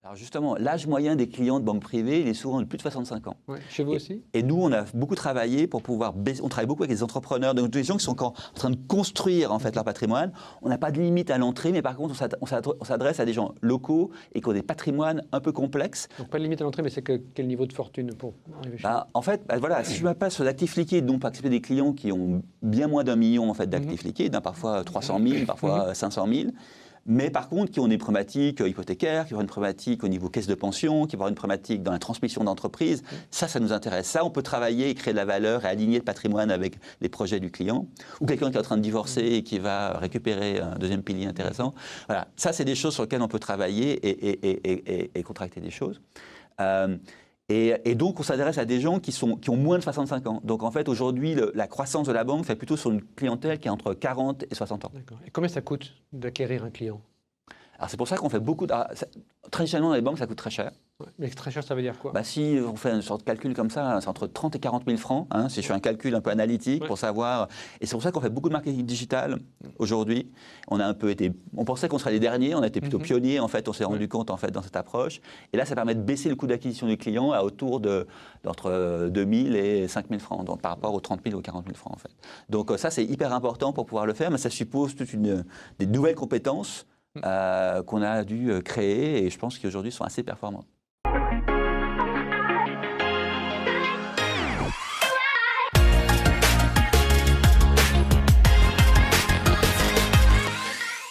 Alors justement, l'âge moyen des clients de banque privée, il est souvent de plus de 65 ans. Ouais. Chez vous aussi? Et nous, on a beaucoup travaillé pour pouvoir baisser. On travaille beaucoup avec les entrepreneurs, donc des gens qui sont encore en train de construire en fait leur patrimoine. On n'a pas de limite à l'entrée, mais par contre, on s'adresse à des gens locaux et qui ont des patrimoines un peu complexes. Donc pas de limite à l'entrée, mais c'est quel niveau de fortune pour arriver chez vous? En fait, voilà, si je m'appelle sur l'actif liquide, donc accepter des clients qui ont bien moins d'1 million en fait, d'actifs liquides, parfois 300 000, parfois 500 000. Mais par contre, qui ont des problématiques hypothécaires, qui ont une problématique au niveau caisse de pension, qui vont avoir une problématique dans la transmission d'entreprise, ça nous intéresse. Ça, on peut travailler et créer de la valeur et aligner le patrimoine avec les projets du client. Ou quelqu'un qui est en train de divorcer et qui va récupérer un deuxième pilier intéressant. Voilà, ça, c'est des choses sur lesquelles on peut travailler et contracter des choses. Et donc, on s'adresse à des gens qui ont moins de 65 ans. Donc, en fait, aujourd'hui, la croissance de la banque fait plutôt sur une clientèle qui est entre 40 et 60 ans. D'accord. Et combien ça coûte d'acquérir un client? Alors, c'est pour ça qu'on fait beaucoup traditionnellement, dans les banques, ça coûte très cher. Ouais. Mais très cher, ça veut dire quoi? Si on fait une sorte de calcul comme ça, c'est entre 30 et 40 000 francs, si je fais un calcul un peu analytique pour savoir. Et c'est pour ça qu'on fait beaucoup de marketing digital aujourd'hui. On pensait qu'on serait les derniers, on a été plutôt pionniers, en fait, on s'est rendu compte en fait, dans cette approche. Et là, ça permet de baisser le coût d'acquisition du client à autour d'entre 2 000 et 5 000 francs, donc par rapport aux 30 000 ou 40 000 francs en fait. Donc ça, c'est hyper important pour pouvoir le faire, mais ça suppose des nouvelles compétences qu'on a dû créer et je pense qu'aujourd'hui sont assez performantes.